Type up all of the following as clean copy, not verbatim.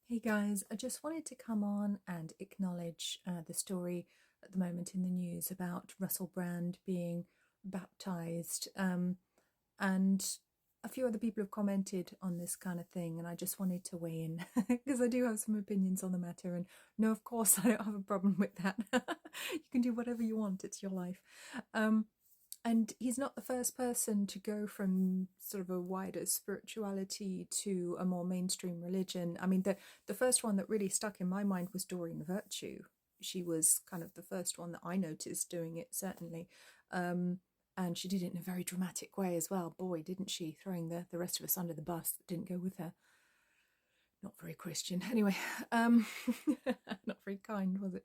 Hey guys, I just wanted to come on and acknowledge the story at the moment in the news about Russell Brand being baptised. And a few other people have commented on this kind of thing, and I just wanted to weigh in because I do have some opinions on the matter. And no, of course, I don't have a problem with that. You can do whatever you want, it's your life. And he's not the first person to go from sort of a wider spirituality to a more mainstream religion. I mean, the first one that really stuck in my mind was Doreen Virtue. She was kind of the first one that I noticed doing it, certainly. And she did it in a very dramatic way as well. Boy, didn't she, throwing the rest of us under the bus that didn't go with her. Not very Christian. Anyway, not very kind, was it?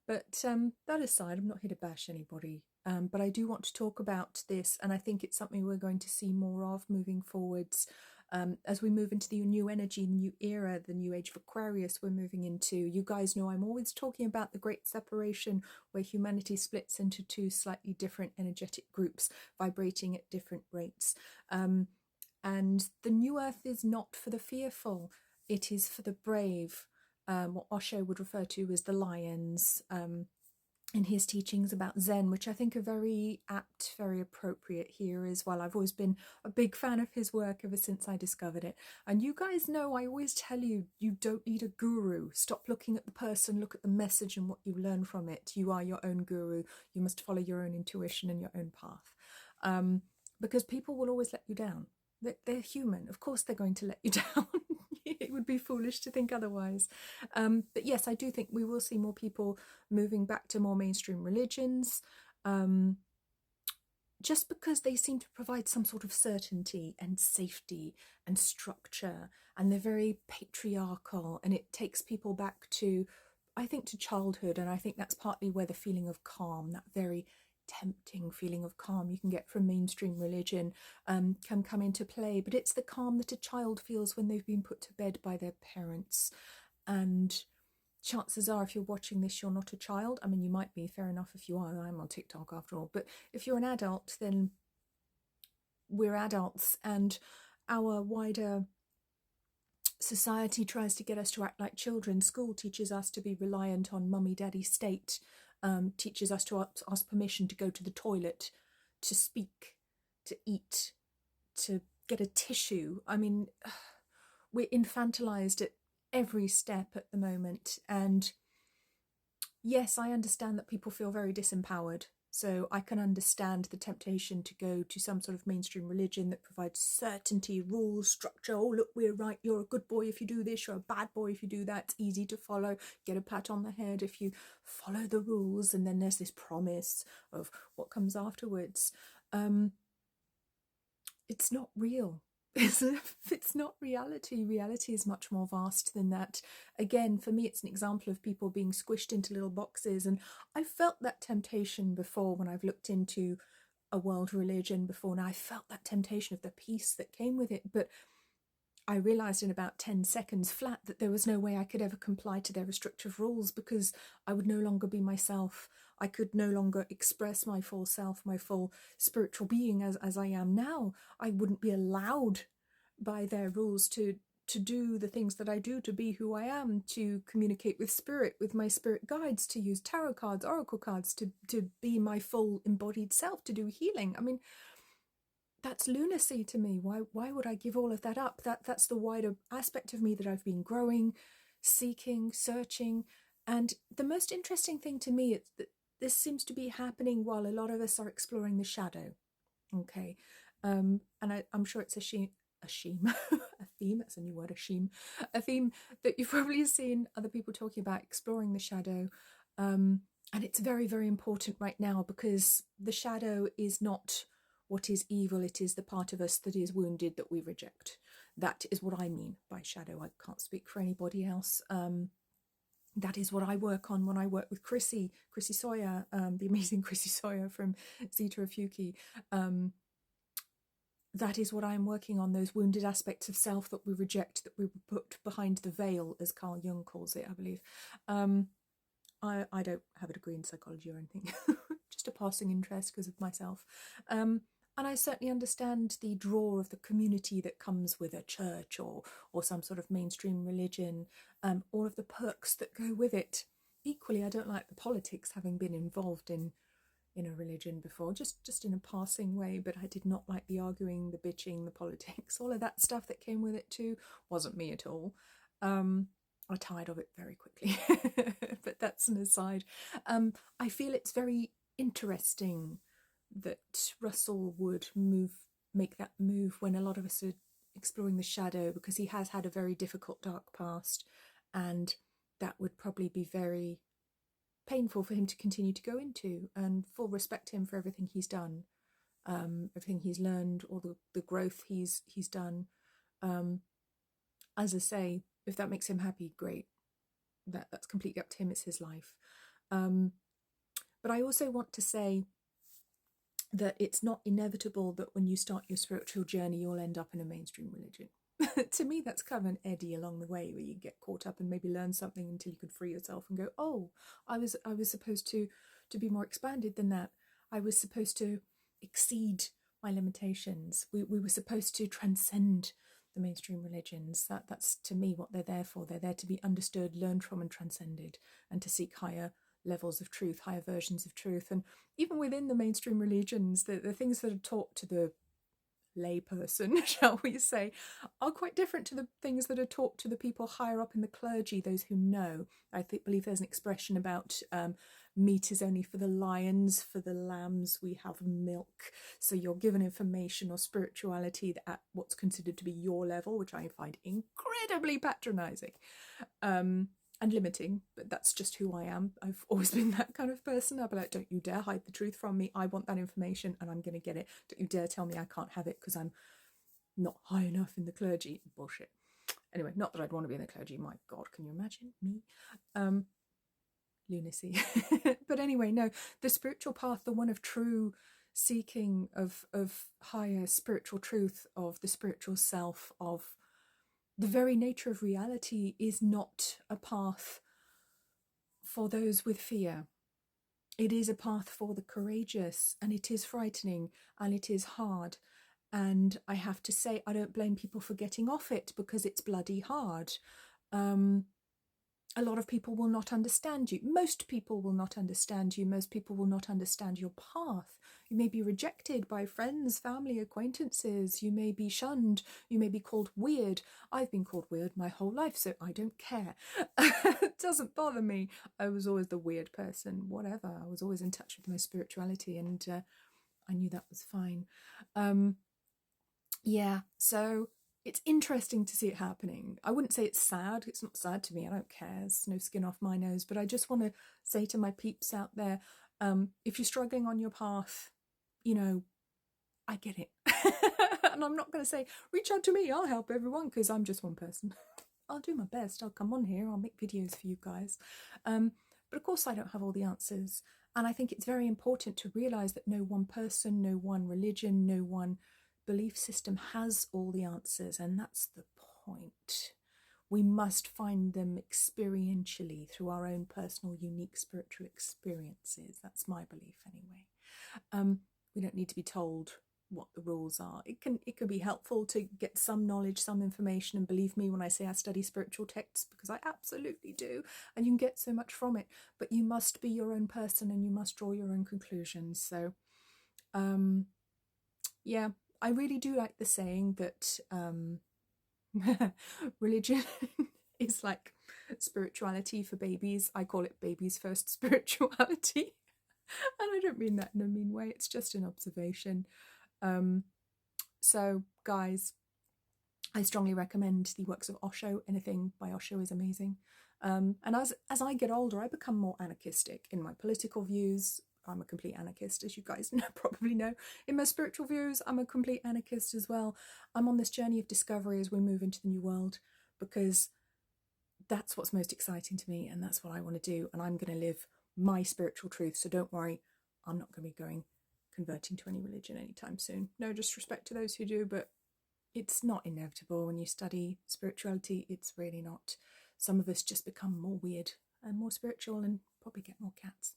But that aside, I'm not here to bash anybody. But I do want to talk about this, and I think it's something we're going to see more of moving forwards. As we move into the new energy, new era, the new age of Aquarius we're moving into. You guys know I'm always talking about the great separation where humanity splits into two slightly different energetic groups vibrating at different rates. And the new earth is not for the fearful, it is for the brave. What Osho would refer to as the lions, in his teachings about Zen, which I think are very apt, very appropriate here as well. I've always been a big fan of his work ever since I discovered it. And you guys know I always tell you, you don't need a guru. Stop looking at the person, look at the message and what you learn from it. You are your own guru. You must follow your own intuition and your own path. Because people will always let you down. They're human. Of course they're going to let you down. It would be foolish to think otherwise. But yes, I do think we will see more people moving back to more mainstream religions, just because they seem to provide some sort of certainty and safety and structure, and they're very patriarchal, and it takes people back to, I think, to childhood. And I think that's partly where the feeling of calm, that very tempting feeling of calm you can get from mainstream religion, can come into play. But it's the calm that a child feels when they've been put to bed by their parents. And chances are, if you're watching this, you're not a child. I mean, you might be, fair enough if you are. I'm on TikTok after all. But if you're an adult, then we're adults, and our wider society tries to get us to act like children. School teaches us to be reliant on mummy daddy state, teaches us to ask permission to go to the toilet, to speak, to eat, to get a tissue. I mean, we're infantilized at every step at the moment. And yes, I understand that people feel very disempowered. So I can understand the temptation to go to some sort of mainstream religion that provides certainty, rules, structure. Oh, look, we're right. You're a good boy if you do this. You're a bad boy if you do that. It's easy to follow. Get a pat on the head if you follow the rules. And then there's this promise of what comes afterwards. It's not real. It's not reality. Reality is much more vast than that. Again, for me, it's an example of people being squished into little boxes. And I've felt that temptation before when I've looked into a world religion before. Now, I felt that temptation of the peace that came with it. But I realised in about 10 seconds flat that there was no way I could ever comply to their restrictive rules, because I would no longer be myself. I could no longer express my full self, my full spiritual being as I am now. I wouldn't be allowed by their rules to do the things that I do, to be who I am, to communicate with spirit, with my spirit guides, to use tarot cards, oracle cards, to be my full embodied self, to do healing. I mean, that's lunacy to me. Why would I give all of that up? That's the wider aspect of me that I've been growing, seeking, searching. And the most interesting thing to me is that this seems to be happening while a lot of us are exploring the shadow. Okay. And I'm sure it's a theme, that's a new word, a theme that you've probably seen other people talking about, exploring the shadow. And it's very, very important right now, because the shadow is not what is evil, it is the part of us that is wounded that we reject. That is what I mean by shadow. I can't speak for anybody else. That is what I work on when I work with Chrissy Sawyer, the amazing Chrissy Sawyer from Zeta Fuki. That is what I'm working on, those wounded aspects of self that we reject, that we put behind the veil, as Carl Jung calls it, I believe. I don't have a degree in psychology or anything, just a passing interest because of myself. And I certainly understand the draw of the community that comes with a church or some sort of mainstream religion, all of the perks that go with it. Equally, I don't like the politics, having been involved in a religion before, just in a passing way, but I did not like the arguing, the bitching, the politics, all of that stuff that came with it too. Wasn't me at all. I tired of it very quickly, but that's an aside. I feel it's very interesting that Russell would make that move when a lot of us are exploring the shadow, because he has had a very difficult dark past, and that would probably be very painful for him to continue to go into. And full respect to him for everything he's done, everything he's learned, all the growth he's done. As I say, if that makes him happy, great. That's completely up to him. It's his life. But I also want to say that it's not inevitable that when you start your spiritual journey, you'll end up in a mainstream religion. To me, that's kind of an eddy along the way where you get caught up and maybe learn something until you can free yourself and go, oh, I was supposed to be more expanded than that. I was supposed to exceed my limitations. We were supposed to transcend the mainstream religions. That's to me what they're there for. They're there to be understood, learned from, and transcended, and to seek higher levels of truth, higher versions of truth. And even within the mainstream religions, the things that are taught to the layperson, shall we say, are quite different to the things that are taught to the people higher up in the clergy, those who know. I believe there's an expression about meat is only for the lions, for the lambs we have milk. So you're given information or spirituality at what's considered to be your level, which I find incredibly patronizing. And limiting, but that's just who I am. I've always been that kind of person. I'll be like, don't you dare hide the truth from me. I want that information and I'm going to get it. Don't you dare tell me I can't have it because I'm not high enough in the clergy. Bullshit. Anyway, not that I'd want to be in the clergy. My God, can you imagine me? Lunacy. But anyway, no, the spiritual path, the one of true seeking of higher spiritual truth, of the spiritual self, of the very nature of reality, is not a path for those with fear. It is a path for the courageous, and it is frightening, and it is hard. And I have to say, I don't blame people for getting off it because it's bloody hard. A lot of people will not understand you. Most people will not understand you. Most people will not understand your path. You may be rejected by friends, family, acquaintances. You may be shunned. You may be called weird. I've been called weird my whole life, so I don't care. It doesn't bother me. I was always the weird person, whatever. I was always in touch with my spirituality, and I knew that was fine. Yeah, so it's interesting to see it happening. I wouldn't say it's sad. It's not sad to me. I don't care. There's no skin off my nose. But I just want to say to my peeps out there, if you're struggling on your path, you know, I get it. And I'm not going to say, reach out to me, I'll help everyone, because I'm just one person. I'll do my best. I'll come on here. I'll make videos for you guys. But of course, I don't have all the answers. And I think it's very important to realise that no one person, no one religion, no one belief system has all the answers, and that's the point. We must find them experientially through our own personal, unique spiritual experiences. That's my belief anyway. We don't need to be told what the rules are. It can be helpful to get some knowledge, some information, and believe me when I say I study spiritual texts, because I absolutely do, and you can get so much from it, but you must be your own person and you must draw your own conclusions. So yeah, I really do like the saying that religion is like spirituality for babies. I call it babies first spirituality. And I don't mean that in a mean way. It's just an observation. So, guys, I strongly recommend the works of Osho. Anything by Osho is amazing. And as I get older, I become more anarchistic in my political views. I'm a complete anarchist, as you guys probably know. In my spiritual views, I'm a complete anarchist as well. I'm on this journey of discovery as we move into the new world, because that's what's most exciting to me, and that's what I want to do. And I'm going to live my spiritual truth. So don't worry, I'm not going to be converting to any religion anytime soon. No disrespect to those who do, but it's not inevitable when you study spirituality. It's really not. Some of us just become more weird and more spiritual and probably get more cats.